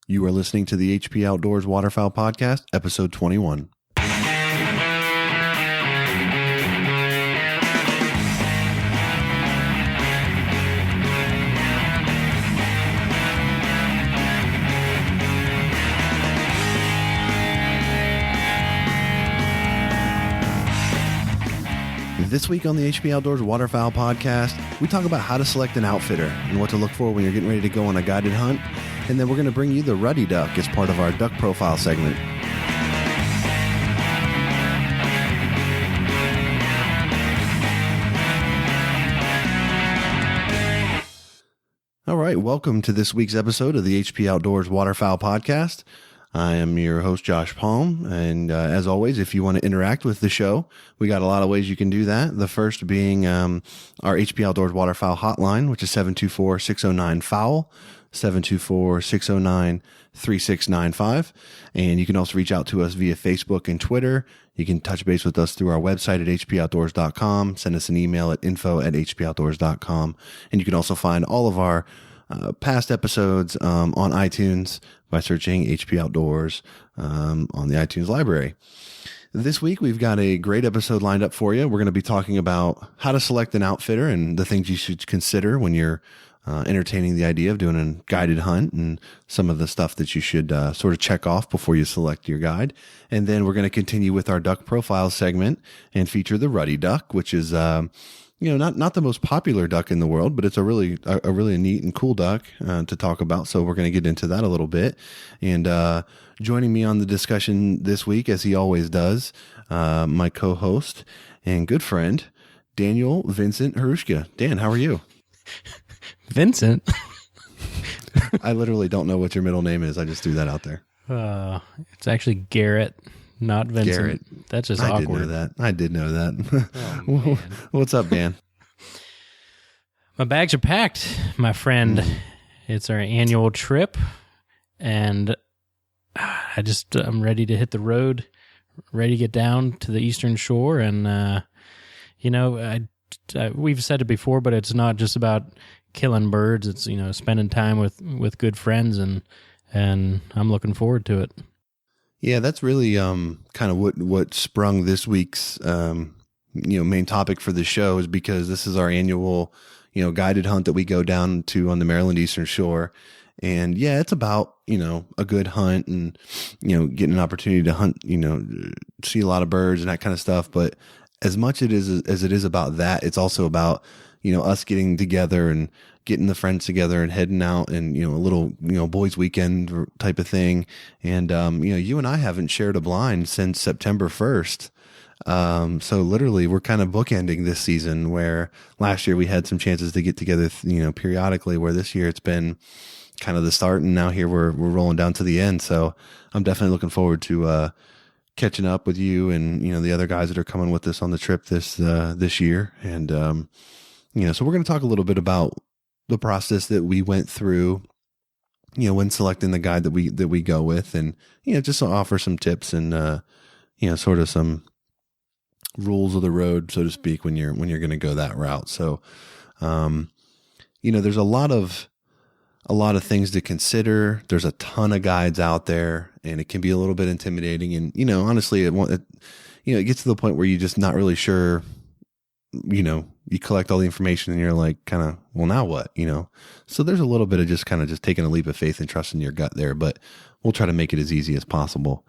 You are listening to the HP Outdoors Waterfowl Podcast, episode 21. This week on the HP Outdoors Waterfowl Podcast, we talk about how to select an outfitter and what to look for when you're getting ready to go on a guided hunt. And then we're going to bring you the Ruddy Duck as part of our duck profile segment. All right, welcome to this week's episode of the HP Outdoors Waterfowl Podcast. I am your host, Josh Palm, and as always, if you want to interact with the show, we got a lot of ways you can do that. The first being our HP Outdoors Waterfowl hotline, which is 724-609-FOWL, 724-609-3695, and you can also reach out to us via Facebook and Twitter. You can touch base with us through our website at hpoutdoors.com, send us an email at info@hpoutdoors.com, and you can also find all of our past episodes on iTunes by searching HP Outdoors on the iTunes library. This week, we've got a great episode lined up for you. We're going to be talking about how to select an outfitter and the things you should consider when you're entertaining the idea of doing a guided hunt and some of the stuff that you should sort of check off before you select your guide. And then we're going to continue with our duck profile segment and feature the Ruddy Duck, which is not the most popular duck in the world, but it's a really neat and cool duck to talk about. So we're going to get into that a little bit. And joining me on the discussion this week, as he always does, my co-host and good friend, Daniel Vincent Harushka. Dan, how are you? Vincent? I literally don't know what your middle name is. I just threw that out there. It's actually Garrett, not Vincent. Garrett. That's just awkward. I did know that. Oh, what's up, Dan? My bags are packed, my friend. It's our annual trip, and I'm ready to hit the road, ready to get down to the Eastern Shore. And, we've said it before, but it's not just about killing birds. It's, spending time with good friends, and I'm looking forward to it. Yeah, that's really kind of what sprung this week's main topic for the show, is because this is our annual guided hunt that we go down to on the Maryland Eastern Shore. And yeah, it's about a good hunt and getting an opportunity to hunt, see a lot of birds and that kind of stuff. But as much as it is about that, it's also about us getting together and getting the friends together and heading out and, a little, boys weekend type of thing. And, you and I haven't shared a blind since September 1st. So literally we're kind of bookending this season, where last year we had some chances to get together, periodically, where this year it's been kind of the start. And now here we're rolling down to the end. So I'm definitely looking forward to, catching up with you and, the other guys that are coming with us on the trip this year. And, so we're going to talk a little bit about the process that we went through, when selecting the guide that we go with, and, just to offer some tips and, sort of some rules of the road, so to speak, when you're going to go that route. So, there's a lot of things to consider. There's a ton of guides out there, and it can be a little bit intimidating. And, honestly, it gets to the point where you're just not really sure, you collect all the information and you're like, kind of, well, now what, So there's a little bit of just taking a leap of faith and trusting your gut there, but we'll try to make it as easy as possible.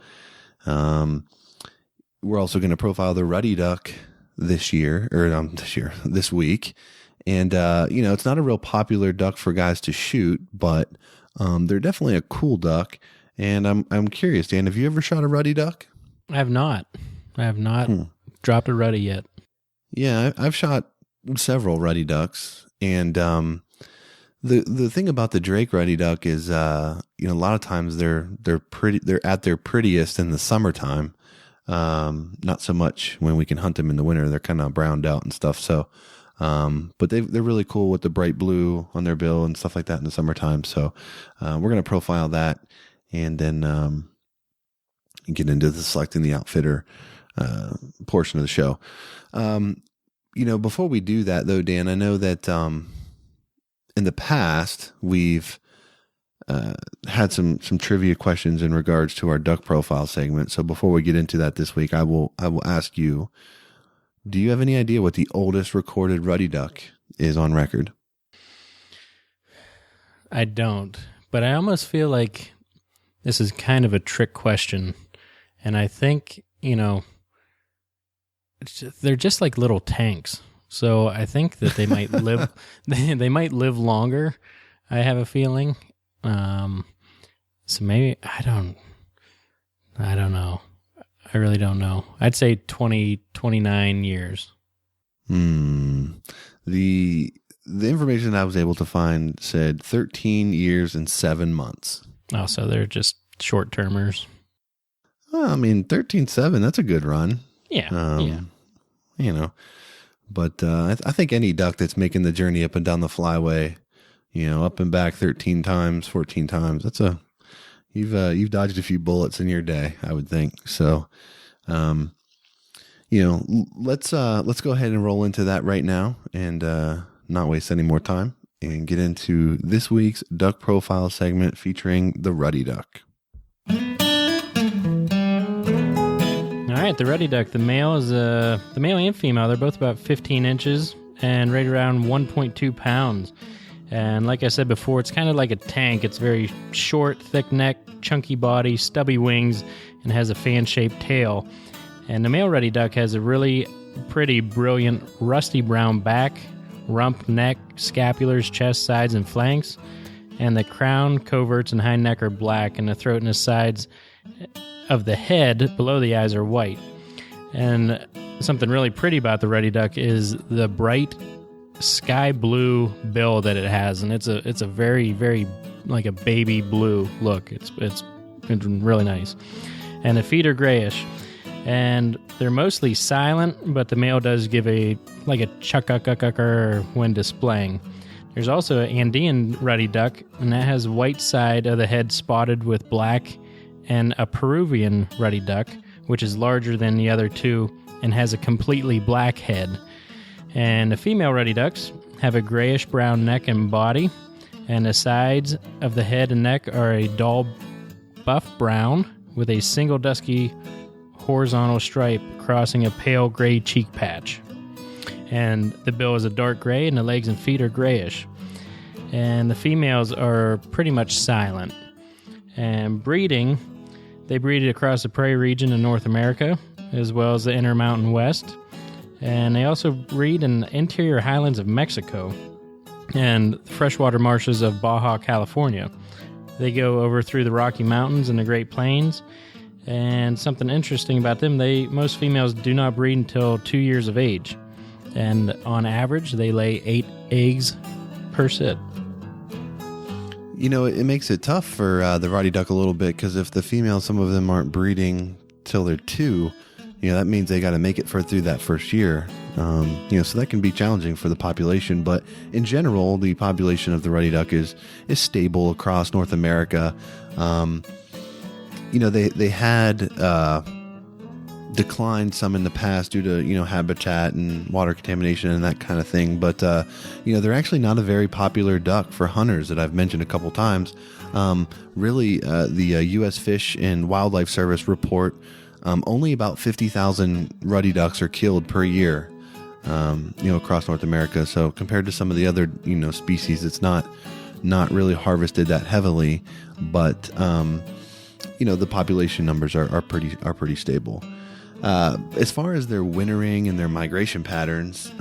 We're also going to profile the Ruddy Duck this week. And, it's not a real popular duck for guys to shoot, but they're definitely a cool duck. And I'm curious, Dan, have you ever shot a Ruddy Duck? I have not dropped a Ruddy yet. Yeah, I've shot several Ruddy Ducks. And the thing about the Drake Ruddy Duck is, a lot of times they're at their prettiest in the summertime. Not so much when we can hunt them in the winter. They're kind of browned out and stuff. So, but they're really cool with the bright blue on their bill and stuff like that in the summertime. So, we're going to profile that and then, get into the selecting the outfitter, portion of the show. Before we do that though, Dan, I know that, in the past we've, had some trivia questions in regards to our duck profile segment. So before we get into that this week, I will ask you, do you have any idea what the oldest recorded ruddy duck is on record? I don't, but I almost feel like this is kind of a trick question. And I think, they're just like little tanks. So I think that they might live, they might live longer. I have a feeling. So maybe, I don't know. I really don't know. I'd say 29 years. The information I was able to find said 13 years and 7 months. Oh, so they're just short-termers. Well, I mean, 13.7, that's a good run. Yeah. But I think any duck that's making the journey up and down the flyway, up and back 13 times, 14 times, you've dodged a few bullets in your day, I would think. So, let's go ahead and roll into that right now and not waste any more time and get into this week's duck profile segment featuring the Ruddy Duck. All right, the Ruddy Duck. The male and female. They're both about 15 inches and right around 1.2 pounds. And like I said before, it's kind of like a tank. It's very short, thick neck, chunky body, stubby wings, and has a fan-shaped tail. And the male Ruddy Duck has a really pretty, brilliant, rusty brown back, rump, neck, scapulars, chest, sides, and flanks. And the crown, coverts, and hind neck are black, and the throat and the sides of the head below the eyes are white. And something really pretty about the Ruddy Duck is the bright sky blue bill that it has, and it's a very, very like a baby blue look. It's really nice. And the feet are grayish, and they're mostly silent, but the male does give a chuck-uck-uck-ucker when displaying. There's also an Andean Ruddy Duck, and that has white side of the head spotted with black, and a Peruvian Ruddy Duck, which is larger than the other two and has a completely black head. And the female Ruddy Ducks have a grayish-brown neck and body, and the sides of the head and neck are a dull buff brown with a single dusky horizontal stripe crossing a pale gray cheek patch. And the bill is a dark gray, and the legs and feet are grayish. And the females are pretty much silent. And breeding, they breed across the prairie region in North America, as well as the Intermountain West. And they also breed in the interior highlands of Mexico and freshwater marshes of Baja California. They go over through the Rocky Mountains and the Great Plains. And something interesting about them, most females do not breed until 2 years of age. And on average, they lay 8 eggs per sit. It makes it tough for the Ruddy Duck a little bit, because if the females, some of them aren't breeding till they're 2, that means they got to make it through that first year. So that can be challenging for the population. But in general, the population of the Ruddy Duck is stable across North America. They had declined some in the past due to habitat and water contamination and that kind of thing. But they're actually not a very popular duck for hunters that I've mentioned a couple times. The U.S. Fish and Wildlife Service report only about 50,000 Ruddy Ducks are killed per year, across North America. So compared to some of the other species, it's not really harvested that heavily. But the population numbers are pretty stable. As far as their wintering and their migration patterns,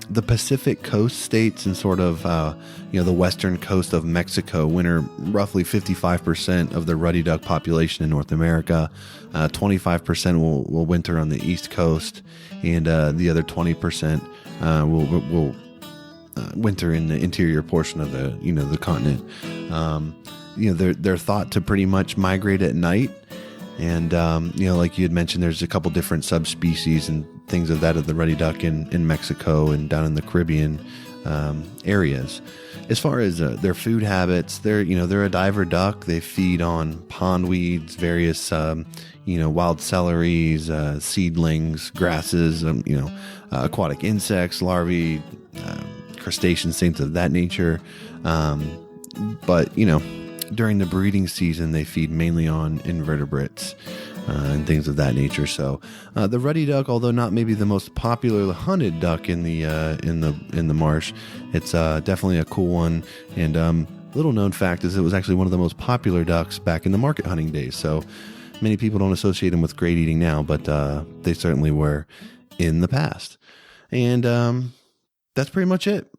the Pacific coast states and sort of the western coast of Mexico winter roughly 55% of the Ruddy Duck population in North America. 25% will winter on the east coast, and the other 20% will winter in the interior portion of the continent. They're thought to pretty much migrate at night. And, like you had mentioned, there's a couple different subspecies and things of the Ruddy Duck in Mexico and down in the Caribbean areas. As far as their food habits, they're a diver duck. They feed on pondweeds, various, wild celeries, seedlings, grasses, aquatic insects, larvae, crustaceans, things of that nature. But, during the breeding season, they feed mainly on invertebrates and things of that nature. So the ruddy duck, although not maybe the most popular hunted duck in the marsh, it's definitely a cool one. And little known fact is it was actually one of the most popular ducks back in the market hunting days. So many people don't associate them with great eating now, but they certainly were in the past. And that's pretty much it.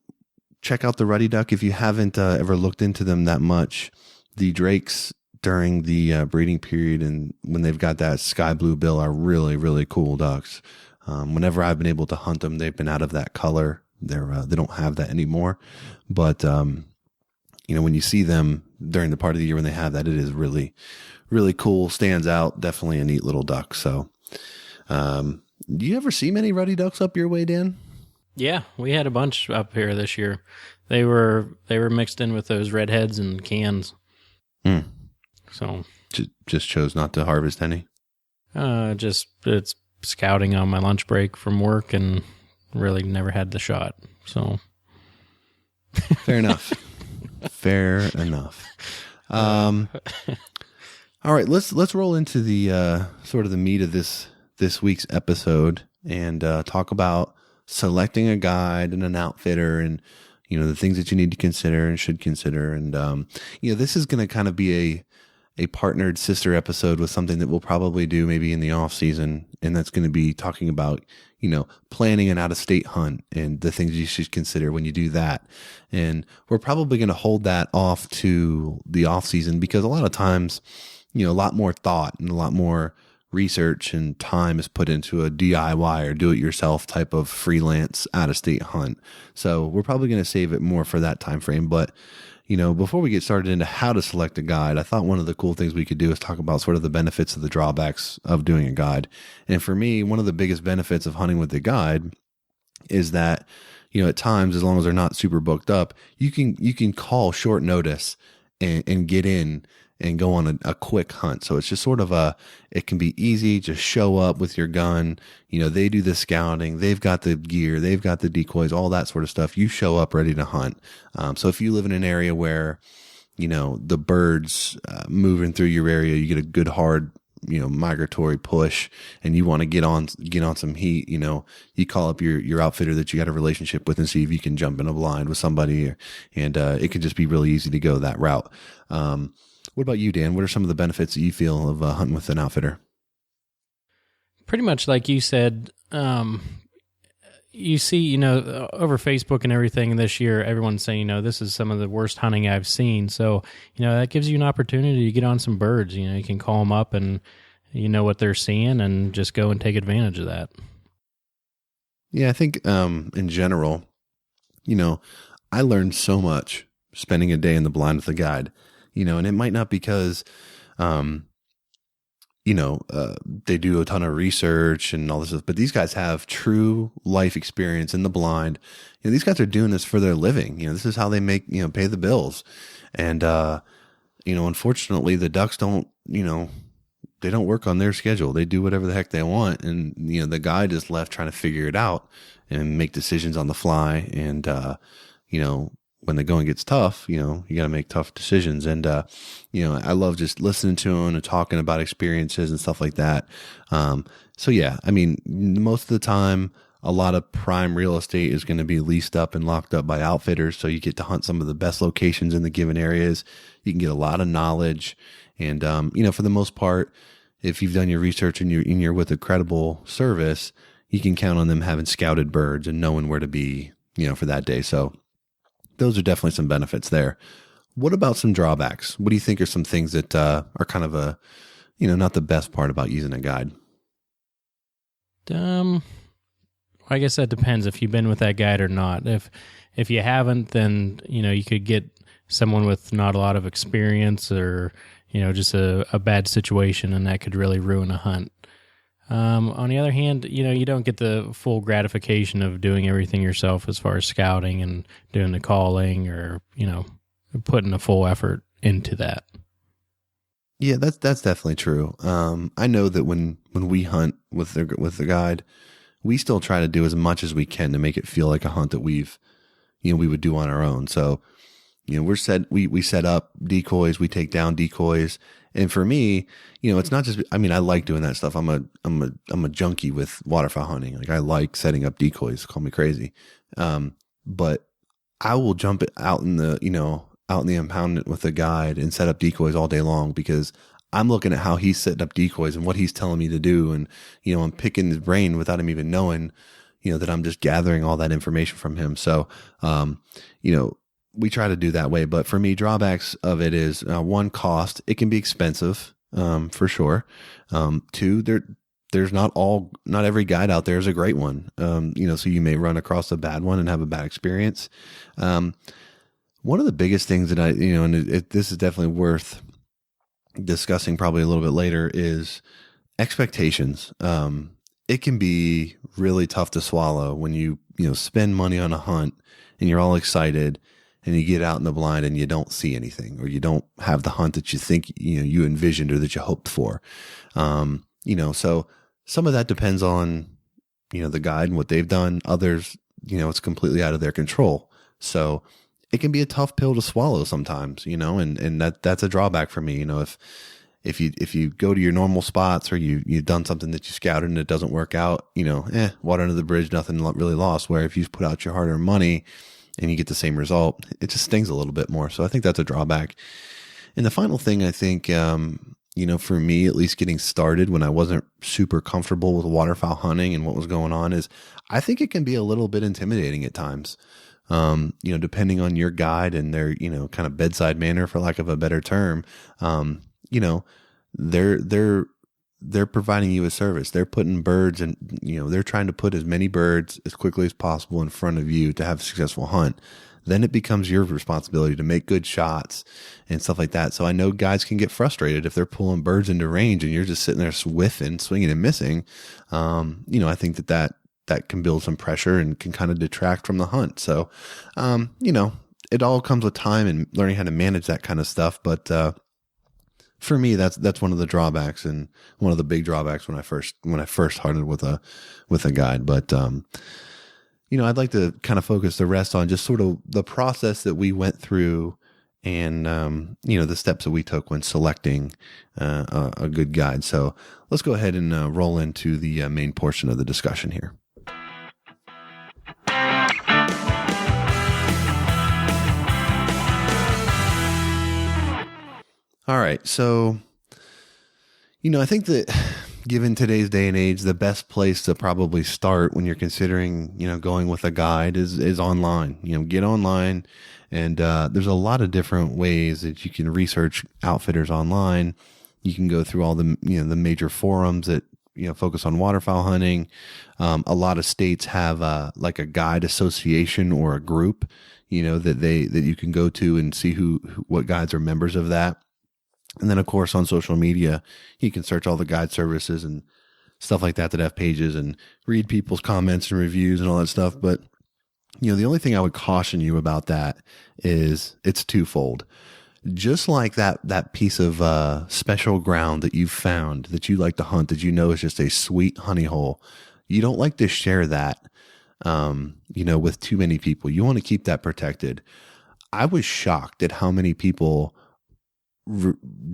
Check out the ruddy duck if you haven't ever looked into them that much. The drakes during the breeding period and when they've got that sky blue bill are really, really cool ducks. Whenever I've been able to hunt them, they've been out of that color. They don't have that anymore. But, when you see them during the part of the year when they have that, it is really, really cool. Stands out. Definitely a neat little duck. So, do you ever see many ruddy ducks up your way, Dan? Yeah, we had a bunch up here this year. They were mixed in with those redheads and cans. So just chose not to harvest any. It's scouting on my lunch break from work, and really never had the shot. So fair enough. Fair enough. All right, let's roll into the sort of the meat of this week's episode and talk about selecting a guide and an outfitter and, the things that you need to consider and should consider. And, this is going to kind of be a partnered sister episode with something that we'll probably do maybe in the off season. And that's going to be talking about, planning an out of state hunt and the things you should consider when you do that. And we're probably going to hold that off to the off season because a lot of times, a lot more thought and a lot more research and time is put into a DIY or do-it-yourself type of freelance out-of-state hunt. So we're probably going to save it more for that time frame. But, before we get started into how to select a guide, I thought one of the cool things we could do is talk about sort of the benefits and the drawbacks of doing a guide. And for me, one of the biggest benefits of hunting with the guide is that, at times, as long as they're not super booked up, you can call short notice and get in and go on a quick hunt. So it's just sort of it can be easy. Just show up with your gun. They do the scouting. They've got the gear. They've got the decoys, all that sort of stuff. You show up ready to hunt. So if you live in an area where, the birds moving through your area, you get a good hard, migratory push and you want to get on some heat, you call up your outfitter that you got a relationship with and see if you can jump in a blind with somebody. And it could just be really easy to go that route. What about you, Dan? What are some of the benefits that you feel of hunting with an outfitter? Pretty much like you said, you see, over Facebook and everything this year, everyone's saying, this is some of the worst hunting I've seen. So, that gives you an opportunity to get on some birds. You can call them up and you know what they're seeing and just go and take advantage of that. Yeah, I think in general, I learned so much spending a day in the blind with a guide. And it might not because, they do a ton of research and all this stuff, but these guys have true life experience in the blind. These guys are doing this for their living. This is how they make, pay the bills. And, unfortunately the ducks don't, they don't work on their schedule. They do whatever the heck they want. And, the guide is left trying to figure it out and make decisions on the fly. And, when the going gets tough, you got to make tough decisions. And, I love just listening to them and talking about experiences and stuff like that. So yeah, I mean, most of the time, a lot of prime real estate is going to be leased up and locked up by outfitters. So you get to hunt some of the best locations in the given areas. You can get a lot of knowledge. And, for the most part, if you've done your research and you're with a credible service, you can count on them having scouted birds and knowing where to be, for that day. So those are definitely some benefits there. What about some drawbacks? What do you think are some things that are kind of not the best part about using a guide? I guess that depends if you've been with that guide or not. If you haven't, then, you could get someone with not a lot of experience or, just a bad situation, and that could really ruin a hunt. On the other hand, you don't get the full gratification of doing everything yourself as far as scouting and doing the calling or, putting the full effort into that. Yeah, that's definitely true. I know that when we hunt with the guide, we still try to do as much as we can to make it feel like a hunt that we would do on our own. So, we set up decoys, we take down decoys. And for me, it's not just, I mean, I like doing that stuff. I'm a junkie with waterfowl hunting. Like I like setting up decoys, call me crazy. But I will jump it out in the impoundment with a guide and set up decoys all day long because I'm looking at how he's setting up decoys and what he's telling me to do. And, I'm picking his brain without him even knowing, that I'm just gathering all that information from him. So, we try to do that way. But for me, drawbacks of it is one, cost. It can be expensive, for sure. Two, there's not every guide out there is a great one. So you may run across a bad one and have a bad experience. One of the biggest things that this is definitely worth discussing probably a little bit later is expectations. It can be really tough to swallow when you spend money on a hunt and you're all excited and you get out in the blind and you don't see anything, or you don't have the hunt that you think, you envisioned or that you hoped for. So some of that depends on, the guide and what they've done. Others, it's completely out of their control. So it can be a tough pill to swallow sometimes, and that's a drawback for me. If you go to your normal spots or you've done something that you scouted and it doesn't work out, water under the bridge, nothing really lost. Where if you put out your hard-earned money and you get the same result, it just stings a little bit more. So I think that's a drawback. And the final thing I think, for me, at least getting started when I wasn't super comfortable with waterfowl hunting and what was going on, is I think it can be a little bit intimidating at times. Depending on your guide and their, kind of bedside manner, for lack of a better term, they're providing you a service. They're putting birds and, they're trying to put as many birds as quickly as possible in front of you to have a successful hunt. Then it becomes your responsibility to make good shots and stuff like that. So I know guys can get frustrated if they're pulling birds into range and you're just sitting there whiffing, swinging and missing. I think that can build some pressure and can kind of detract from the hunt. So, it all comes with time and learning how to manage that kind of stuff. But, for me, that's one of the drawbacks, and one of the big drawbacks when I first hunted with a guide. But, I'd like to kind of focus the rest on just sort of the process that we went through and, the steps that we took when selecting a good guide. So let's go ahead and roll into the main portion of the discussion here. All right. So, I think that given today's day and age, the best place to probably start when you're considering, going with a guide is online. Get online, and there's a lot of different ways that you can research outfitters online. You can go through all the, the major forums that, focus on waterfowl hunting. A lot of states have like a guide association or a group, that you can go to and see what guides are members of that. And then, of course, on social media, you can search all the guide services and stuff like that have pages and read people's comments and reviews and all that stuff. But, the only thing I would caution you about that is it's twofold. Just like that piece of special ground that you've found that you like to hunt, that is just a sweet honey hole, you don't like to share that, with too many people. You want to keep that protected. I was shocked at how many people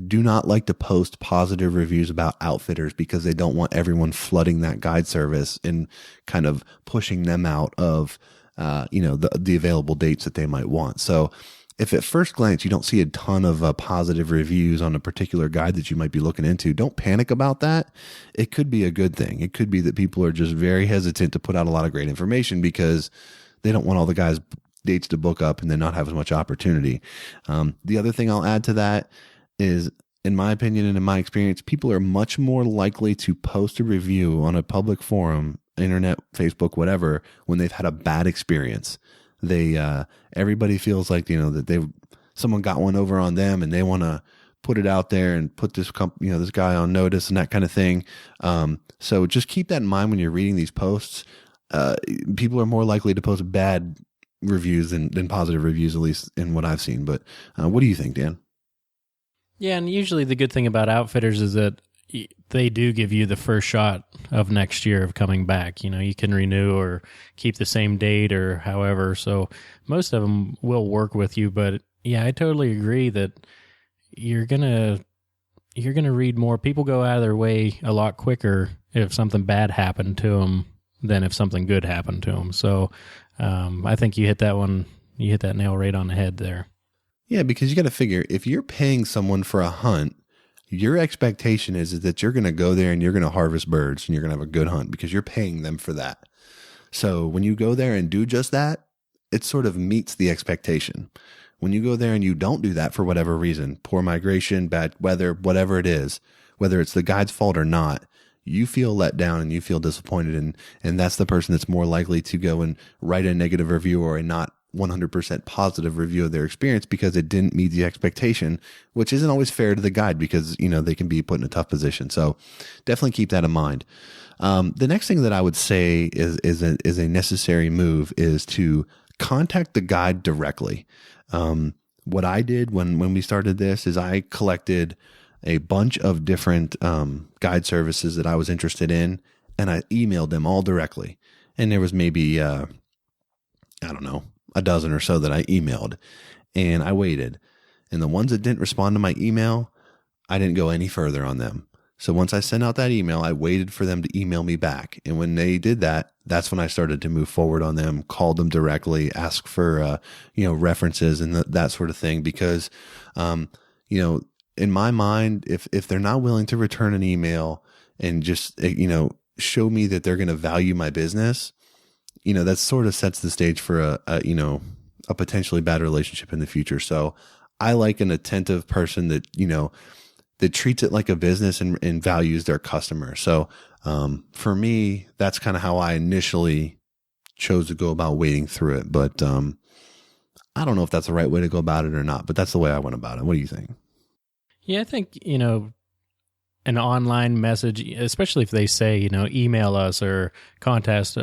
do not like to post positive reviews about outfitters because they don't want everyone flooding that guide service and kind of pushing them out of, the available dates that they might want. So if at first glance you don't see a ton of positive reviews on a particular guide that you might be looking into, don't panic about that. It could be a good thing. It could be that people are just very hesitant to put out a lot of great information because they don't want all the guys' dates to book up and then not have as much opportunity. The other thing I'll add to that is, in my opinion and in my experience, people are much more likely to post a review on a public forum, internet, Facebook, whatever, when they've had a bad experience. Everybody feels like, that someone got one over on them and they want to put it out there and put this this guy on notice and that kind of thing. So just keep that in mind when you're reading these posts. People are more likely to post bad reviews than positive reviews, at least in what I've seen. But what do you think, Dan? Yeah, and usually the good thing about outfitters is that they do give you the first shot of next year of coming back. You can renew or keep the same date or however. So most of them will work with you, but Yeah, I totally agree that you're gonna read more. People go out of their way a lot quicker if something bad happened to them than if something good happened to them. So I think you hit that one. You hit that nail right on the head there. Yeah, because you got to figure, if you're paying someone for a hunt, your expectation is that you're going to go there and you're going to harvest birds and you're going to have a good hunt because you're paying them for that. So when you go there and do just that, it sort of meets the expectation. When you go there and you don't do that for whatever reason, poor migration, bad weather, whatever it is, whether it's the guide's fault or not, you feel let down and you feel disappointed. And that's the person that's more likely to go and write a negative review or a not 100% positive review of their experience because it didn't meet the expectation, which isn't always fair to the guide because, they can be put in a tough position. So definitely keep that in mind. The next thing that I would say is a necessary move is to contact the guide directly. What I did when we started this is I collected a bunch of different guide services that I was interested in, and I emailed them all directly. And there was maybe, I don't know, a dozen or so that I emailed, and I waited. And the ones that didn't respond to my email, I didn't go any further on them. So once I sent out that email, I waited for them to email me back. And when they did that, that's when I started to move forward on them, called them directly, ask for, references and that sort of thing. Because, in my mind, if they're not willing to return an email and just, show me that they're going to value my business, that sort of sets the stage for a potentially bad relationship in the future. So I like an attentive person that, that treats it like a business and values their customer. So, for me, that's kind of how I initially chose to go about wading through it. But, I don't know if that's the right way to go about it or not, but that's the way I went about it. What do you think? Yeah, I think, an online message, especially if they say, email us or contact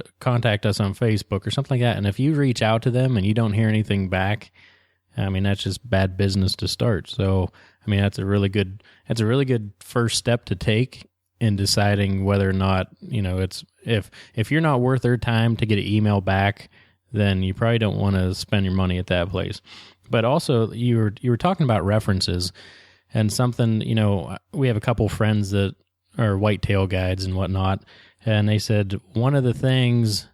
us on Facebook or something like that. And if you reach out to them and you don't hear anything back, I mean, that's just bad business to start. So, I mean, that's a really good first step to take in deciding whether or not, it's, if you're not worth their time to get an email back, then you probably don't want to spend your money at that place. But also you were talking about references. And something, we have a couple friends that are whitetail guides and whatnot, and they said one of the things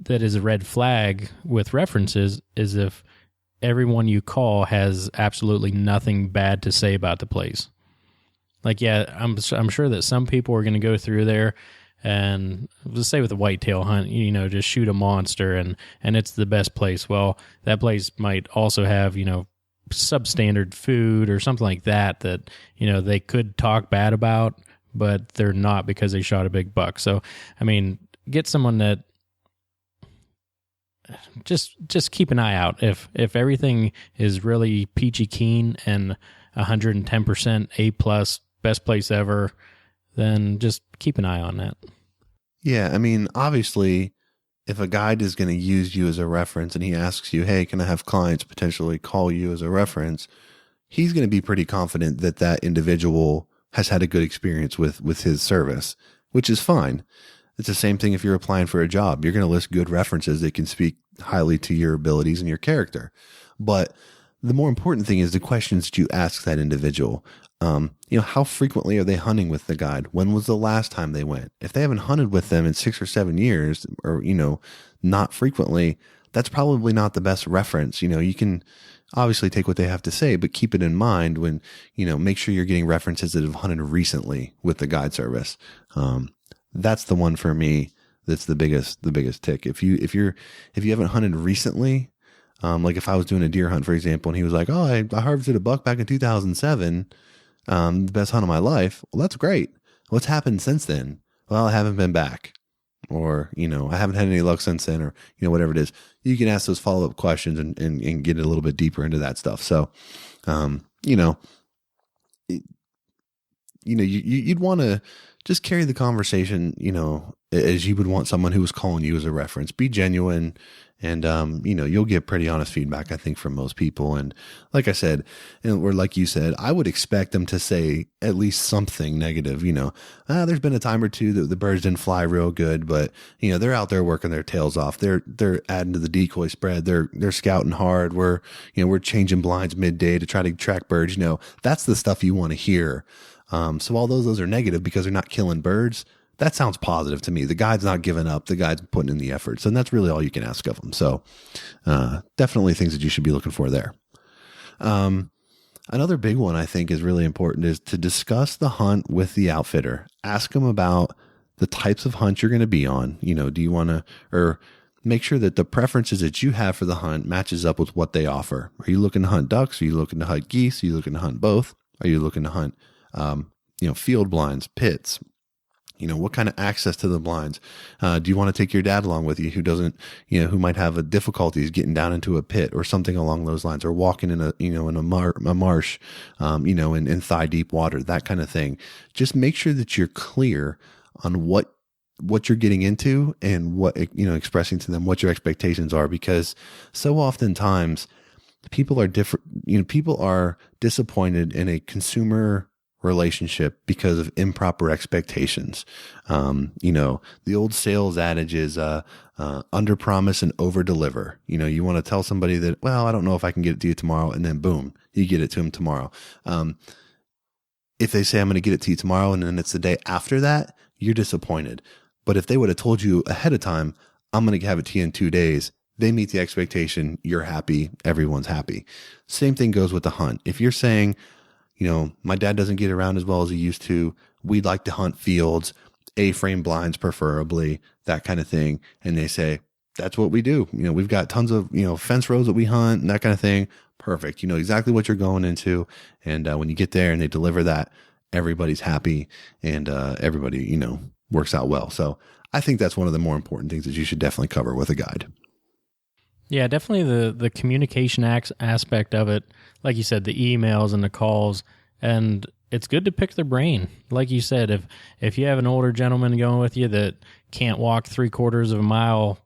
that is a red flag with references is if everyone you call has absolutely nothing bad to say about the place. Like, yeah, I'm sure that some people are going to go through there and let's say with a whitetail hunt, just shoot a monster and it's the best place. Well, that place might also have, substandard food or something like that they could talk bad about, but they're not because they shot a big buck. So, I mean, get someone that just keep an eye out. If everything is really peachy keen and 110% A+, best place ever, then just keep an eye on that. Yeah, I mean, obviously, if a guide is going to use you as a reference and he asks you, hey, can I have clients potentially call you as a reference? He's going to be pretty confident that that individual has had a good experience with his service, which is fine. It's the same thing if you're applying for a job. You're going to list good references that can speak highly to your abilities and your character. But the more important thing is the questions that you ask that individual. How frequently are they hunting with the guide? When was the last time they went? If they haven't hunted with them in 6 or 7 years or, not frequently, that's probably not the best reference. You can obviously take what they have to say, but keep it in mind when, make sure you're getting references that have hunted recently with the guide service. That's the one for me. That's the biggest tick. If you haven't hunted recently, like if I was doing a deer hunt, for example, and he was like, oh, I harvested a buck back in 2007. The best hunt of my life. Well, that's great. What's happened since then? Well, I haven't been back, or, I haven't had any luck since then, or, whatever it is. You can ask those follow-up questions and get a little bit deeper into that stuff. So, you'd want to just carry the conversation, as you would want someone who was calling you as a reference. Be genuine, and you'll get pretty honest feedback, I think, from most people. And like I said, or like you said, I would expect them to say at least something negative. There's been a time or two that the birds didn't fly real good, but they're out there working their tails off. They're adding to the decoy spread. They're scouting hard. We're changing blinds midday to try to track birds. That's the stuff you want to hear. So although those are negative because they're not killing birds, that sounds positive to me. The guide's not giving up. The guide's putting in the efforts, and that's really all you can ask of them. So, definitely things that you should be looking for there. Another big one I think is really important is to discuss the hunt with the outfitter. Ask them about the types of hunt you're going to be on. Do you want to, or make sure that the preferences that you have for the hunt matches up with what they offer. Are you looking to hunt ducks? Are you looking to hunt geese? Are you looking to hunt both? Are you looking to hunt, field blinds, pits? What kind of access to the blinds? Do you want to take your dad along with you who doesn't, who might have a difficulties getting down into a pit or something along those lines, or walking in a marsh, in thigh deep water, that kind of thing. Just make sure that you're clear on what you're getting into and what, expressing to them what your expectations are, because so oftentimes people are different, people are disappointed in a consumer relationship because of improper expectations. The old sales adage is under promise and over deliver. You want to tell somebody that, well, I don't know if I can get it to you tomorrow, and then boom, you get it to them tomorrow. If they say I'm going to get it to you tomorrow and then it's the day after that, you're disappointed. But if they would have told you ahead of time, I'm going to have it to you in 2 days, they meet the expectation, you're happy, everyone's happy. Same thing goes with the hunt. If you're saying, my dad doesn't get around as well as he used to, we'd like to hunt fields, A-frame blinds preferably, that kind of thing. And they say, that's what we do. We've got tons of, fence rows that we hunt and that kind of thing. Perfect. You know exactly what you're going into. And when you get there and they deliver that, everybody's happy and everybody, works out well. So I think that's one of the more important things that you should definitely cover with a guide. Yeah, definitely the communication aspect of it. Like you said, the emails and the calls, and it's good to pick their brain. Like you said, if you have an older gentleman going with you that can't walk 3/4 of a mile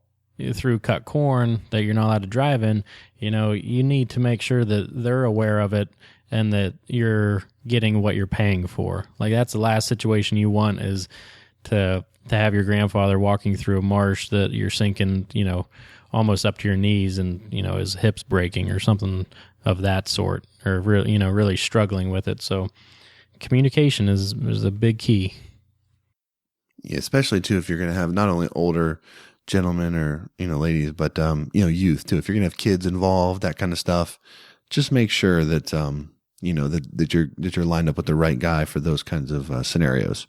through cut corn that you're not allowed to drive in, you need to make sure that they're aware of it and that you're getting what you're paying for. Like that's the last situation you want, is to have your grandfather walking through a marsh that you're sinking, almost up to your knees, and his hips breaking or something of that sort, or really struggling with it. So communication is a big key. Yeah, especially too if you're going to have not only older gentlemen or ladies, but youth too. If you're going to have kids involved, that kind of stuff, just make sure that that you're lined up with the right guy for those kinds of scenarios.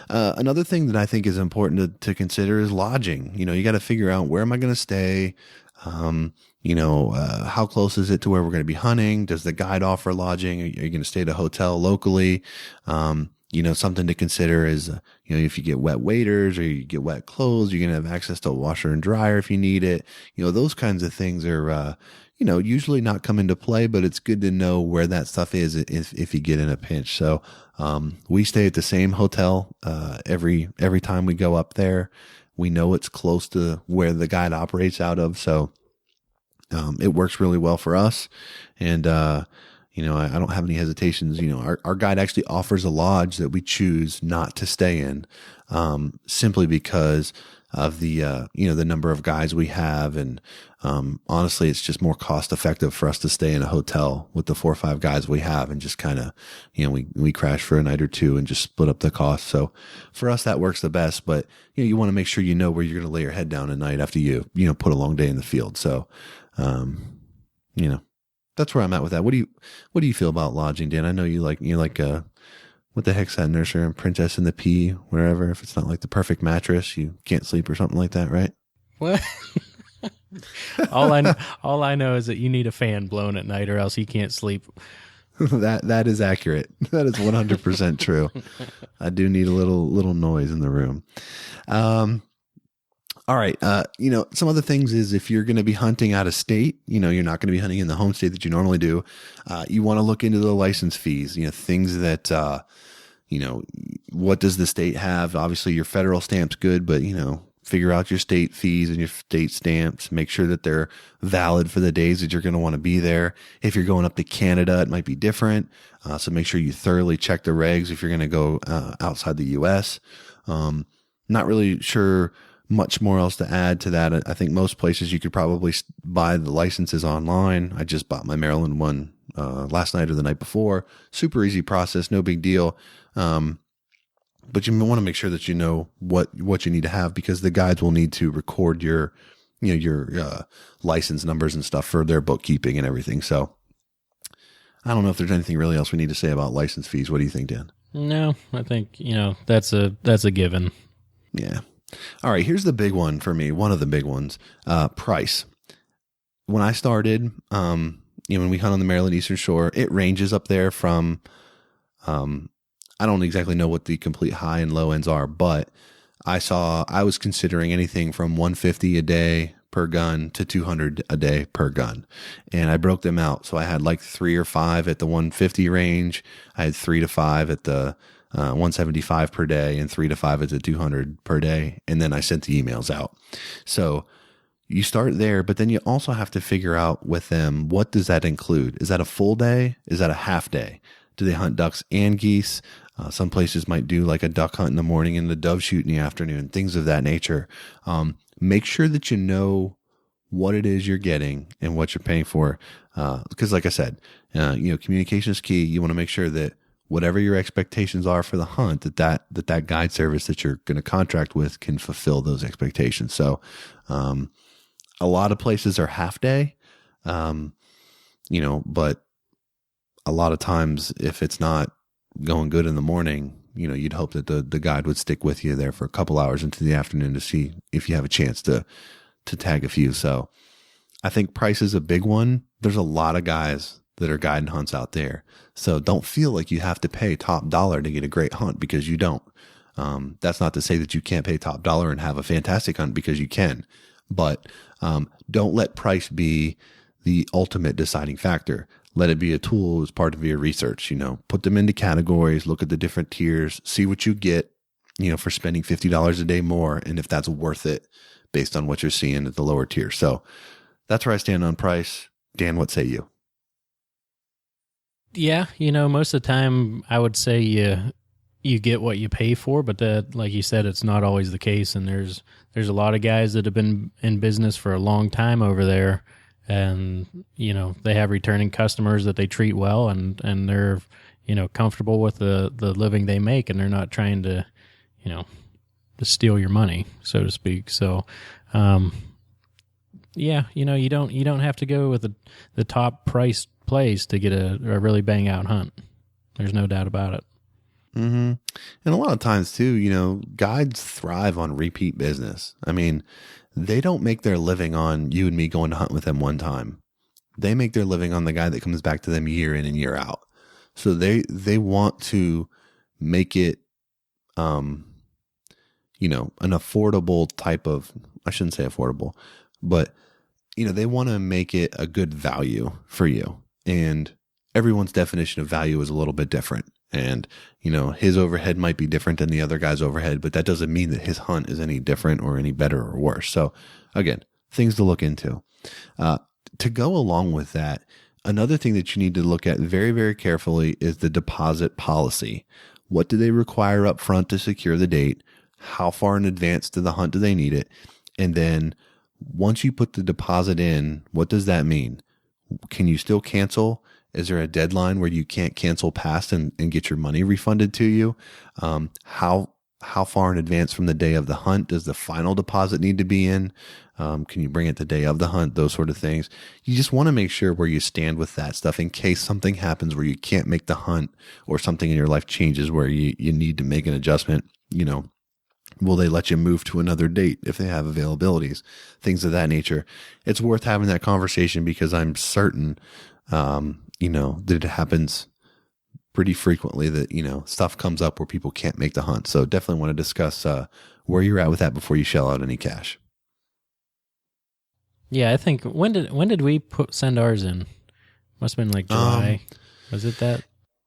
Another thing that I think is important to consider is lodging. You got to figure out, where am I going to stay? How close is it to where we're going to be hunting? Does the guide offer lodging? Are you going to stay at a hotel locally? Something to consider is, if you get wet waders or you get wet clothes, you're going to have access to a washer and dryer if you need it. Those kinds of things are, usually not come into play, but it's good to know where that stuff is if you get in a pinch. So, we stay at the same hotel, every time we go up there. We know it's close to where the guide operates out of. So, it works really well for us. And, I don't have any hesitations. Our guide actually offers a lodge that we choose not to stay in, simply because of the number of guides we have. And, honestly, it's just more cost effective for us to stay in a hotel with the 4 or 5 guides we have and just kind of, we crash for a night or two and just split up the cost. So for us, that works the best, but you want to make sure where you're going to lay your head down at night after you put a long day in the field. So, that's where I'm at with that. What do you feel about lodging, Dan? I know you like what the heck's that, Nurser and Princess and the Pea, wherever. If it's not like the perfect mattress, you can't sleep or something like that, right? What? all I know is that you need a fan blown at night, or else you can't sleep. That is accurate. That is 100% true. I do need a little noise in the room. All right. Some other things is, if you're going to be hunting out of state, you're not going to be hunting in the home state that you normally do. You want to look into the license fees, things that, what does the state have? Obviously your federal stamp's good, but figure out your state fees and your state stamps. Make sure that they're valid for the days that you're going to want to be there. If you're going up to Canada, it might be different. So make sure you thoroughly check the regs if you're going to go outside the U.S. Not really sure much more else to add to that. I think most places you could probably buy the licenses online. I just bought my Maryland one last night or the night before. Super easy process, no big deal. But you want to make sure that you know what you need to have, because the guides will need to record your license numbers and stuff for their bookkeeping and everything. So I don't know if there's anything really else we need to say about license fees. What do you think, Dan? No, I think, that's a given. Yeah. All right. Here's the big one for me. One of the big ones, price. When I started, when we hunt on the Maryland Eastern Shore, it ranges up there from, I don't exactly know what the complete high and low ends are, but I was considering anything from 150 a day per gun to 200 a day per gun. And I broke them out. So I had like 3 or 5 at the 150 range. I had 3 to 5 at the 175 per day and 3 to 5 at the 200 per day. And then I sent the emails out. So you start there, but then you also have to figure out with them, what does that include? Is that a full day? Is that a half day? Do they hunt ducks and geese? Some places might do like a duck hunt in the morning and the dove shoot in the afternoon, things of that nature. Make sure that you know what it is you're getting and what you're paying for. Because like I said, communication is key. You want to make sure that whatever your expectations are for the hunt, that guide service that you're going to contract with can fulfill those expectations. So, a lot of places are half day, but a lot of times if it's not going good in the morning, you'd hope that the guide would stick with you there for a couple hours into the afternoon to see if you have a chance to tag a few. So I think price is a big one. There's a lot of guys that are guiding hunts out there. So don't feel like you have to pay top dollar to get a great hunt, because you don't. That's not to say that you can't pay top dollar and have a fantastic hunt, because you can, but don't let price be the ultimate deciding factor. Let it be a tool as part of your research. Put them into categories, look at the different tiers, see what you get, for spending $50 a day more, and if that's worth it based on what you're seeing at the lower tier. So that's where I stand on price. Dan, what say you? Yeah, most of the time I would say you get what you pay for, but that, like you said, it's not always the case. And there's a lot of guys that have been in business for a long time over there, and they have returning customers that they treat well, and they're comfortable with the living they make, and they're not trying to to steal your money, so to speak. So you don't have to go with the top priced place to get a really bang out hunt. There's no doubt about it. Mm-hmm. And a lot of times too, guides thrive on repeat business. I mean, they don't make their living on you and me going to hunt with them one time. They make their living on the guy that comes back to them year in and year out. So they want to make it, an affordable type of, I shouldn't say affordable, but they want to make it a good value for you. And everyone's definition of value is a little bit different. And, his overhead might be different than the other guy's overhead, but that doesn't mean that his hunt is any different or any better or worse. So again, things to look into. To go along with that, another thing that you need to look at very, very carefully is the deposit policy. What do they require up front to secure the date? How far in advance to the hunt do they need it? And then once you put the deposit in, what does that mean? Can you still cancel? Is there a deadline where you can't cancel past and get your money refunded to you? How far in advance from the day of the hunt does the final deposit need to be in? Can you bring it the day of the hunt? Those sort of things. You just want to make sure where you stand with that stuff in case something happens where you can't make the hunt, or something in your life changes where you need to make an adjustment. Will they let you move to another date if they have availabilities? Things of that nature. It's worth having that conversation, because I'm certain, that it happens pretty frequently that, stuff comes up where people can't make the hunt. So definitely want to discuss where you're at with that before you shell out any cash. Yeah, I think when did we send ours in? Must have been like July. Was it that?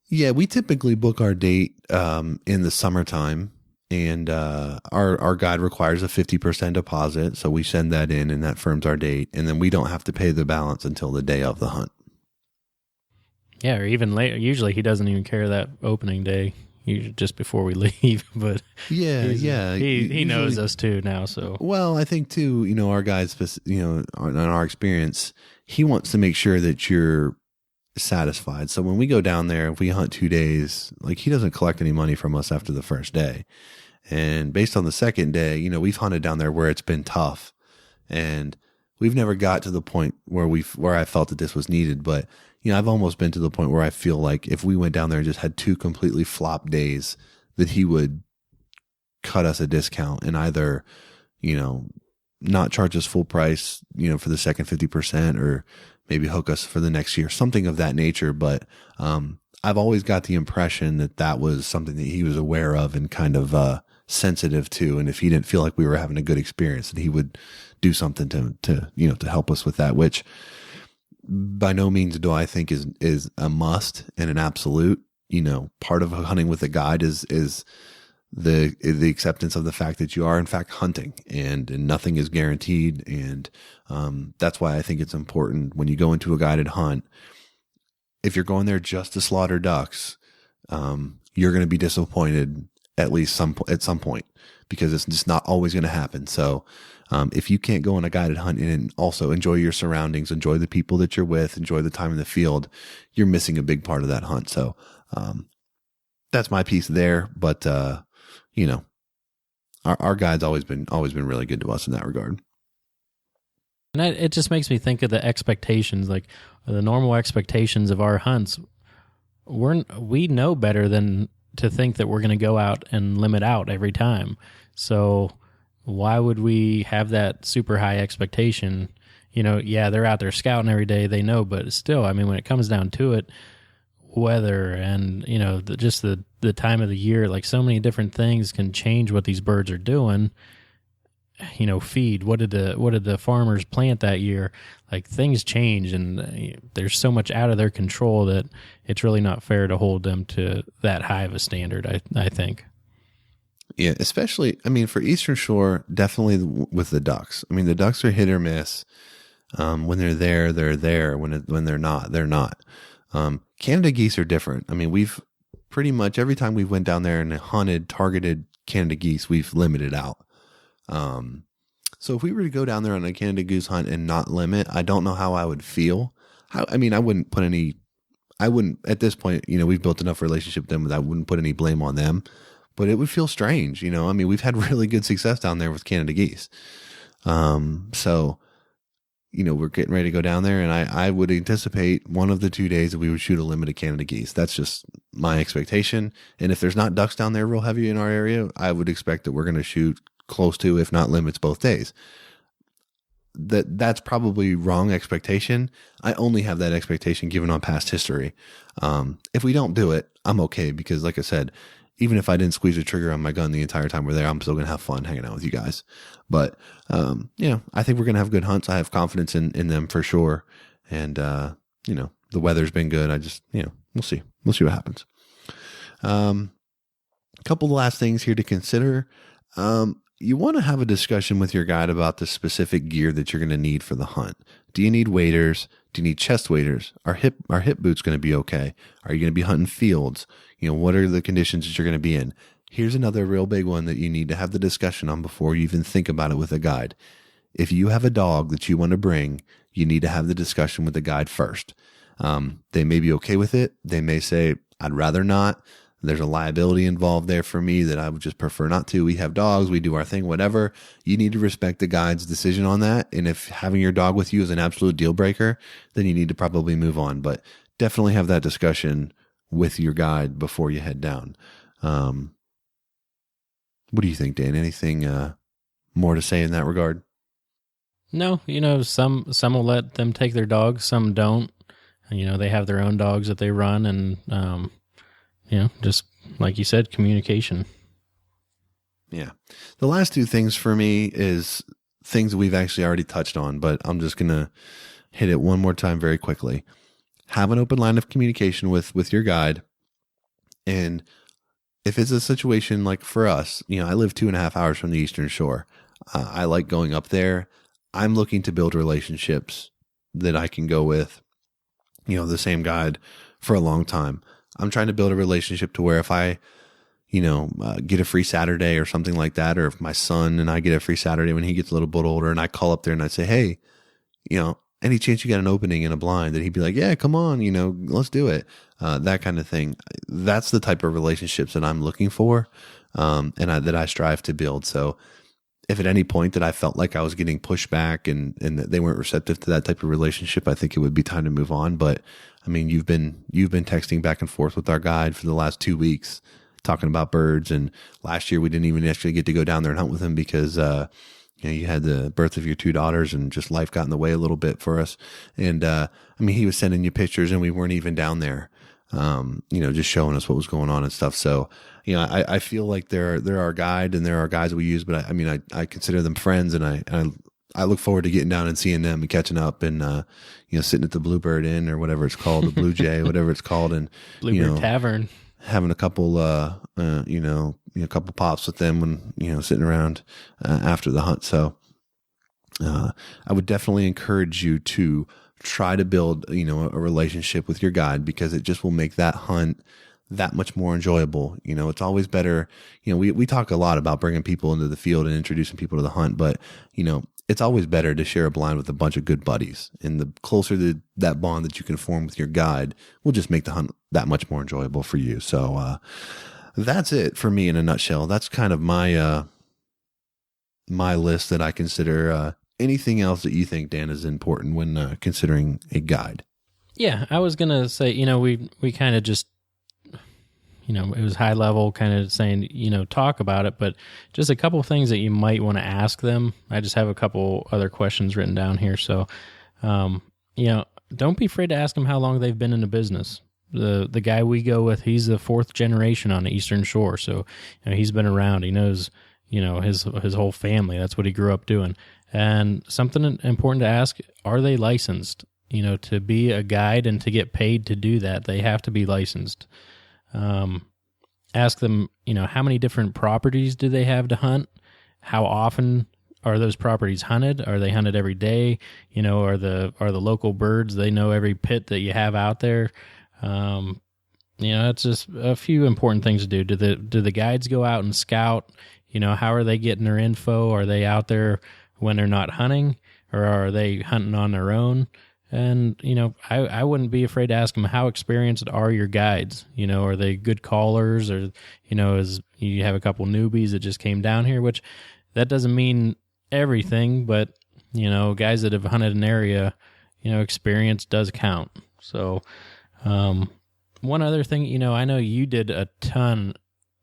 Yeah, we typically book our date in the summertime, and our guide requires a 50% deposit, so we send that in, and that firms our date, and then we don't have to pay the balance until the day of the hunt. Yeah, or even later. Usually he doesn't even care that opening day, usually just before we leave. But he knows us too now. So well, I think too, our guides, in our experience, he wants to make sure that you're satisfied. So when we go down there, if we hunt 2 days, like he doesn't collect any money from us after the first day. And based on the second day, we've hunted down there where it's been tough, and we've never got to the point where I felt that this was needed. But I've almost been to the point where I feel like if we went down there and just had 2 completely flop days, that he would cut us a discount and either, not charge us full price, for the second 50%, or maybe hook us for the next year, something of that nature. But I've always got the impression that that was something that he was aware of and kind of sensitive to. And if he didn't feel like we were having a good experience, that he would do something to help us with that, which by no means do I think is a must and an absolute. Part of hunting with a guide is the acceptance of the fact that you are in fact hunting, and nothing is guaranteed. And that's why I think it's important when you go into a guided hunt, if you're going there just to slaughter ducks, you're going to be disappointed at least at some point, because it's just not always going to happen. So if you can't go on a guided hunt and also enjoy your surroundings, enjoy the people that you're with, enjoy the time in the field, you're missing a big part of that hunt. So that's my piece there. But our guide's always been really good to us in that regard. And it just makes me think of the expectations, like the normal expectations of our hunts. We know better than to think that we're going to go out and limit out every time. So why would we have that super high expectation? Yeah, they're out there scouting every day, they know, but still, I mean, when it comes down to it, weather and, just the time of the year, like so many different things can change what these birds are doing. Feed, what did the farmers plant that year? Like things change, and there's so much out of their control that it's really not fair to hold them to that high of a standard, I think. Yeah, especially, for Eastern Shore, definitely with the ducks. The ducks are hit or miss. When they're there, they're there. When they're not, they're not. Canada geese are different. We've pretty much every time we went down there and targeted Canada geese, we've limited out. So if we were to go down there on a Canada goose hunt and not limit, I don't know how I would feel. I wouldn't at this point, we've built enough relationship with them that I wouldn't put any blame on them, but it would feel strange. We've had really good success down there with Canada geese. So, we're getting ready to go down there, and I would anticipate one of the 2 days that we would shoot a limit of Canada geese. That's just my expectation. And if there's not ducks down there real heavy in our area, I would expect that we're going to shoot close to, if not limits, both days. That's probably wrong expectation. I only have that expectation given on past history. If we don't do it, I'm okay, because like I said, even if I didn't squeeze the trigger on my gun the entire time we're there, I'm still going to have fun hanging out with you guys. But, I think we're going to have good hunts. I have confidence in them for sure. And, the weather's been good. I just, we'll see. We'll see what happens. A couple of last things here to consider. You want to have a discussion with your guide about the specific gear that you're going to need for the hunt. Do you need waders? Do you need chest waders? Are hip boots going to be okay? Are you going to be hunting fields? What are the conditions that you're going to be in? Here's another real big one that you need to have the discussion on before you even think about it with a guide. If you have a dog that you want to bring, you need to have the discussion with the guide first. They may be okay with it. They may say, I'd rather not. There's a liability involved there for me that I would just prefer not to. We have dogs. We do our thing, whatever. You need to respect the guide's decision on that. And if having your dog with you is an absolute deal breaker, then you need to probably move on. But definitely have that discussion with your guide before you head down. What do you think, Dan? Anything more to say in that regard? No, some will let them take their dogs, some don't. They have their own dogs that they run, and just like you said, communication. Yeah. The last two things for me is things that we've actually already touched on, but I'm just going to hit it one more time very quickly. Have an open line of communication with your guide. And if it's a situation like for us, I live 2.5 hours from the Eastern Shore. I like going up there. I'm looking to build relationships that I can go with, the same guide for a long time. I'm trying to build a relationship to where if I, get a free Saturday or something like that, or if my son and I get a free Saturday when he gets a little bit older and I call up there and I say, hey, any chance you got an opening in a blind? And he'd be like, yeah, come on, let's do it. That kind of thing. That's the type of relationships that I'm looking for, that I strive to build. So if at any point that I felt like I was getting pushback and that they weren't receptive to that type of relationship, I think it would be time to move on. But I mean, you've been texting back and forth with our guide for the last 2 weeks, talking about birds. And last year we didn't even actually get to go down there and hunt with him because, you had the birth of your 2 daughters and just life got in the way a little bit for us. And, he was sending you pictures and we weren't even down there, just showing us what was going on and stuff. So, I feel like there are guide and there are guys we use, but I consider them friends, and I look forward to getting down and seeing them and catching up and, sitting at the Bluebird Inn or whatever it's called, the Blue Jay, whatever it's called. And Bluebird Tavern, having a couple, a couple pops with them when, sitting around after the hunt. So I would definitely encourage you to try to build, a relationship with your guide, because it just will make that hunt that much more enjoyable. It's always better. We talk a lot about bringing people into the field and introducing people to the hunt, but, it's always better to share a blind with a bunch of good buddies. And the closer to that bond that you can form with your guide will just make the hunt that much more enjoyable for you. So, that's it for me in a nutshell. That's kind of my, my list that I consider. Anything else that you think, Dan, is important when considering a guide? Yeah, I was going to say, we kind of just, it was high level kind of saying, talk about it, but just a couple of things that you might want to ask them. I just have a couple other questions written down here. So, don't be afraid to ask them how long they've been in the business. The guy we go with, he's the 4th generation on the Eastern Shore. So, he's been around. He knows, his whole family. That's what he grew up doing. And something important to ask, are they licensed? To be a guide and to get paid to do that, they have to be licensed. Ask them, how many different properties do they have to hunt? How often are those properties hunted? Are they hunted every day? Are the local birds, they know every pit that you have out there? It's just a few important things to do. Do the guides go out and scout? How are they getting their info? Are they out there when they're not hunting, or are they hunting on their own? And, I wouldn't be afraid to ask them, how experienced are your guides? Are they good callers, or, as you have a couple newbies that just came down here, which that doesn't mean everything, but, guys that have hunted an area, experience does count. So, one other thing, I know you did a ton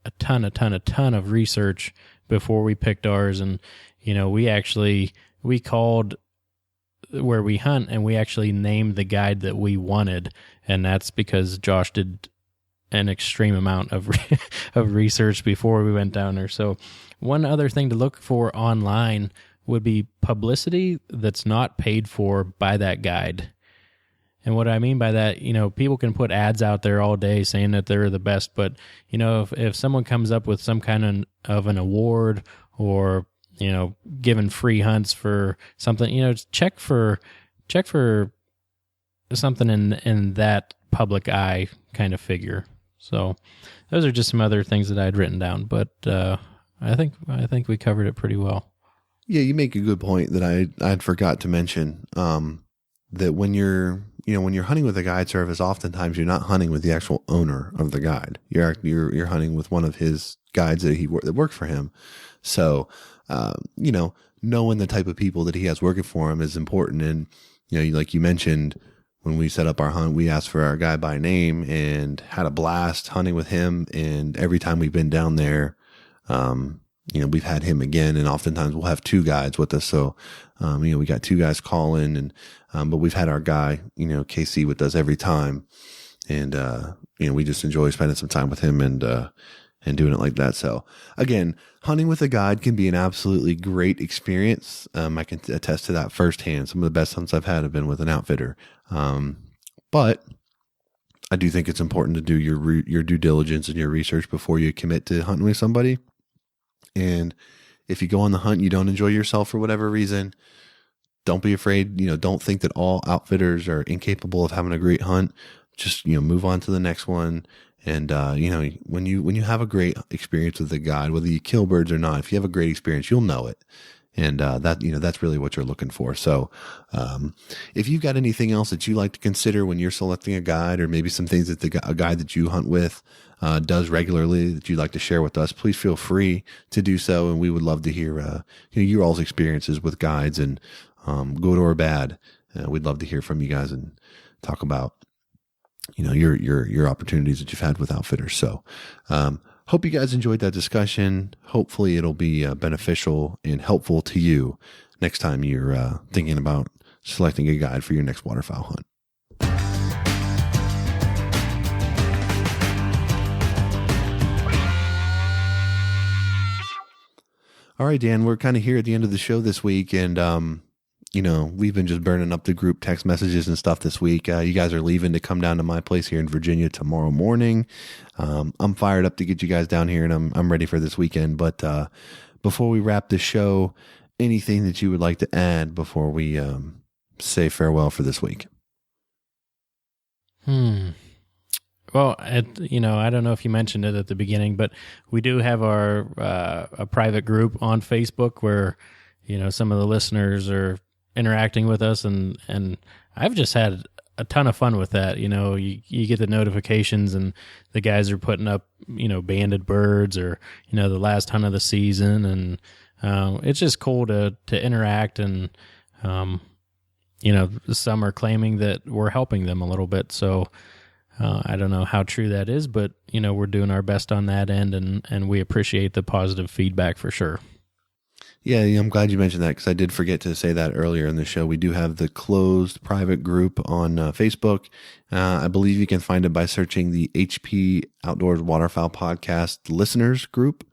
of research before we picked ours. And, we called where we hunt and we actually named the guide that we wanted. And that's because Josh did an extreme amount of of research before we went down there. So one other thing to look for online would be publicity that's not paid for by that guide. And what I mean by that, people can put ads out there all day saying that they're the best, but, if someone comes up with some kind of an award, or, giving free hunts for something, check for something in that public eye kind of figure. So those are just some other things that I'd written down, but I think we covered it pretty well. Yeah, you make a good point that I'd forgot to mention, that when you're hunting with a guide service, oftentimes you're not hunting with the actual owner of the guide. You're hunting with one of his guides that work for him. So, knowing the type of people that he has working for him is important. And, like you mentioned, when we set up our hunt, we asked for our guy by name and had a blast hunting with him. And every time we've been down there, we've had him again, and oftentimes we'll have 2 guides with us. So, we got 2 guys calling, and, but we've had our guy, KC, with us every time. And, we just enjoy spending some time with him and doing it like that. So again, hunting with a guide can be an absolutely great experience. I can attest to that firsthand. Some of the best hunts I've had have been with an outfitter. But I do think it's important to do your due diligence and your research before you commit to hunting with somebody. And if you go on the hunt, and you don't enjoy yourself for whatever reason, don't be afraid. Don't think that all outfitters are incapable of having a great hunt. Just, move on to the next one. And, when you have a great experience with a guide, whether you kill birds or not, if you have a great experience, you'll know it. And, that's really what you're looking for. So, if you've got anything else that you like to consider when you're selecting a guide, or maybe some things that a guide that you hunt with, does regularly that you'd like to share with us, please feel free to do so. And we would love to hear, your all's experiences with guides, and, good or bad. We'd love to hear from you guys and talk about, your opportunities that you've had with outfitters. So, hope you guys enjoyed that discussion. Hopefully it'll be beneficial and helpful to you next time you're thinking about selecting a guide for your next waterfowl hunt. All right, Dan, we're kind of here at the end of the show this week, and we've been just burning up the group text messages and stuff this week. You guys are leaving to come down to my place here in Virginia tomorrow morning. I'm fired up to get you guys down here, and I'm ready for this weekend. But before we wrap the show, anything that you would like to add before we say farewell for this week? Well, I don't know if you mentioned it at the beginning, but we do have our a private group on Facebook where, some of the listeners are interacting with us, and I've just had a ton of fun with that. You get the notifications, and the guys are putting up, banded birds, or, the last hunt of the season. And it's just cool to interact. And, some are claiming that we're helping them a little bit. So I don't know how true that is, but, we're doing our best on that end, and we appreciate the positive feedback for sure. Yeah, I'm glad you mentioned that, because I did forget to say that earlier in the show. We do have the closed private group on Facebook. I believe you can find it by searching the HP Outdoors Waterfowl Podcast listeners group.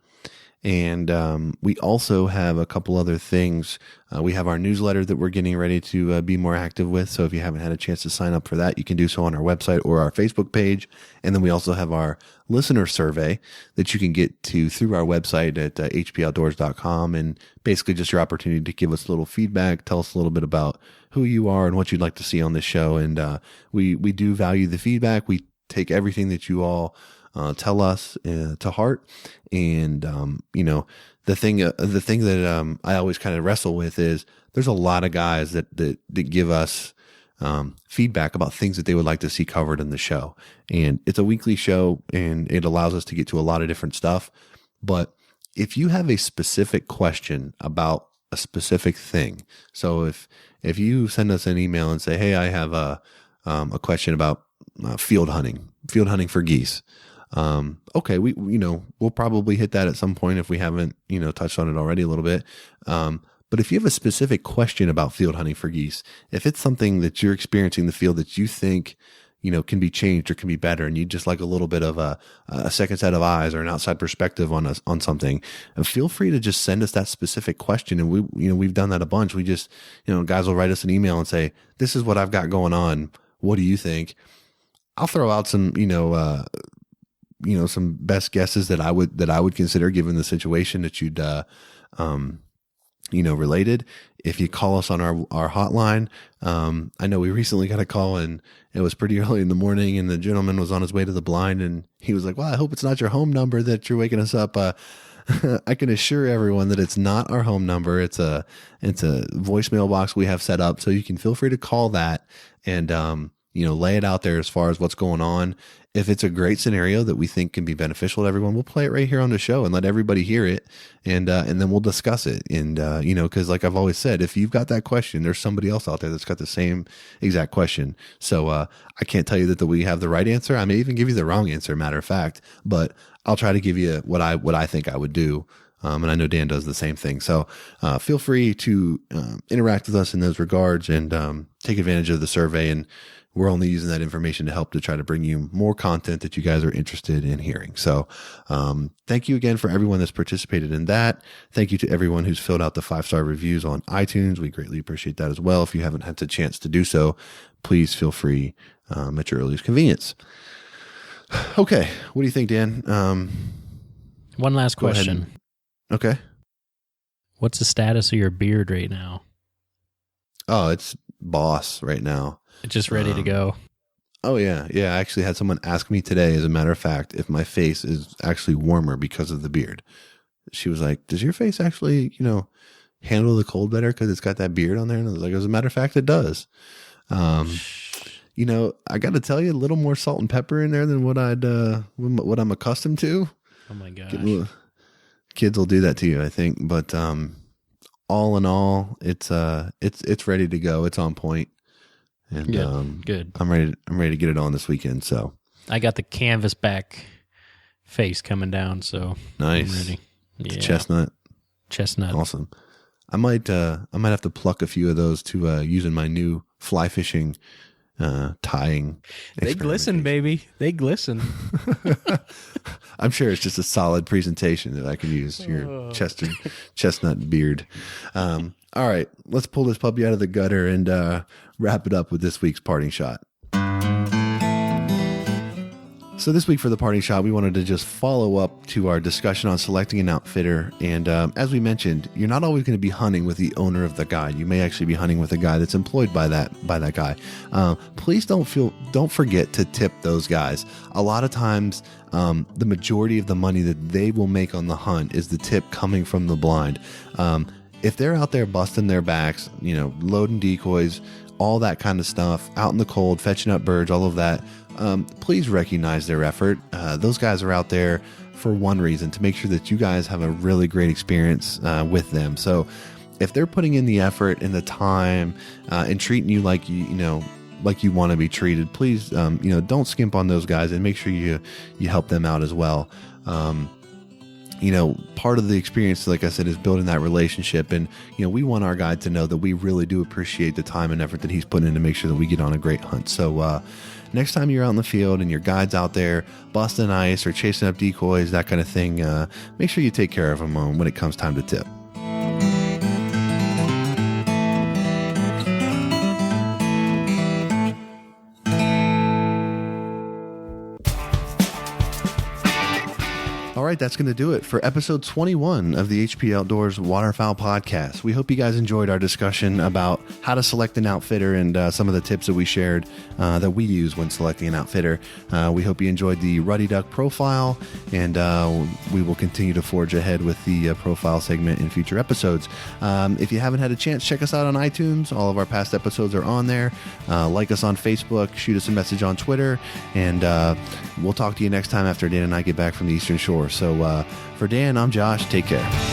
And we also have a couple other things. We have our newsletter that we're getting ready to be more active with. So if you haven't had a chance to sign up for that, you can do so on our website or our Facebook page. And then we also have our listener survey that you can get to through our website at hpoutdoors.com. And basically just your opportunity to give us a little feedback, tell us a little bit about who you are and what you'd like to see on this show. And we do value the feedback. We take everything that you all tell us to heart. And, the thing that I always kind of wrestle with is there's a lot of guys that give us feedback about things that they would like to see covered in the show. And it's a weekly show, and it allows us to get to a lot of different stuff. But if you have a specific question about a specific thing, so if you send us an email and say, hey, I have a question about field hunting for geese. Okay, we'll probably hit that at some point if we haven't, touched on it already a little bit. But if you have a specific question about field hunting for geese, if it's something that you're experiencing in the field that you think, can be changed or can be better, and you just like a little bit of a second set of eyes or an outside perspective on something, feel free to just send us that specific question. And we've done that a bunch. We just, guys will write us an email and say, this is what I've got going on. What do you think? I'll throw out some, some best guesses that I would consider given the situation that you'd, related. If you call us on our hotline, I know we recently got a call, and it was pretty early in the morning, and the gentleman was on his way to the blind, and he was like, well, I hope it's not your home number that you're waking us up. I can assure everyone that it's not our home number. It's a voicemail box we have set up. So you can feel free to call that and, lay it out there as far as what's going on. If it's a great scenario that we think can be beneficial to everyone, we'll play it right here on the show and let everybody hear it. And then we'll discuss it. And, cause like I've always said, if you've got that question, there's somebody else out there that's got the same exact question. So, I can't tell you that we have the right answer. I may even give you the wrong answer, matter of fact, but I'll try to give you what I think I would do, And I know Dan does the same thing. So feel free to interact with us in those regards and take advantage of the survey. And we're only using that information to help to try to bring you more content that you guys are interested in hearing. So thank you again for everyone that's participated in that. Thank you to everyone who's filled out the 5-star reviews on iTunes. We greatly appreciate that as well. If you haven't had the chance to do so, please feel free at your earliest convenience. Okay. What do you think, Dan? One last question. Okay. What's the status of your beard right now? Oh, it's boss right now. It's just ready to go. Oh, yeah. Yeah. I actually had someone ask me today, as a matter of fact, if my face is actually warmer because of the beard. She was like, does your face actually, handle the cold better because it's got that beard on there? And I was like, as a matter of fact, it does. I got to tell you, a little more salt and pepper in there than what I'm accustomed to. Oh my gosh. Kids will do that to you, I think. But all in all, it's ready to go. It's on point. And good. I'm ready to get it on this weekend. So I got the canvas back face coming down, so nice. I'm ready. Yeah. Chestnut. Awesome. I might have to pluck a few of those to use in my new fly fishing tying. They glisten, baby. They glisten. I'm sure it's just a solid presentation that I can use. Your chestnut beard. All right, let's pull this puppy out of the gutter and wrap it up with this week's parting shot. So this week for the parting shot, we wanted to just follow up to our discussion on selecting an outfitter. And as we mentioned, you're not always going to be hunting with the owner of the guide. You may actually be hunting with a guy that's employed by that guy. Please don't forget to tip those guys. A lot of times, the majority of the money that they will make on the hunt is the tip coming from the blind. If they're out there busting their backs, loading decoys, all that kind of stuff, out in the cold, fetching up birds, all of that, please recognize their effort. Those guys are out there for one reason, to make sure that you guys have a really great experience with them. So if they're putting in the effort and the time and treating you like you want to be treated, please, don't skimp on those guys and make sure you help them out as well. Part of the experience, like I said, is building that relationship. And, we want our guide to know that we really do appreciate the time and effort that he's putting in to make sure that we get on a great hunt. So, next time you're out in the field and your guide's out there busting ice or chasing up decoys, that kind of thing, make sure you take care of them when it comes time to tip. All right, that's going to do it for episode 21 of the HP Outdoors Waterfowl Podcast. We hope you guys enjoyed our discussion about how to select an outfitter and some of the tips that we shared that we use when selecting an outfitter. We hope you enjoyed the Ruddy Duck profile, and we will continue to forge ahead with the profile segment in future episodes. If you haven't had a chance, check us out on iTunes. All of our past episodes are on there. Like us on Facebook, shoot us a message on Twitter, and we'll talk to you next time after Dan and I get back from the Eastern Shore. So for Dan, I'm Josh. Take care.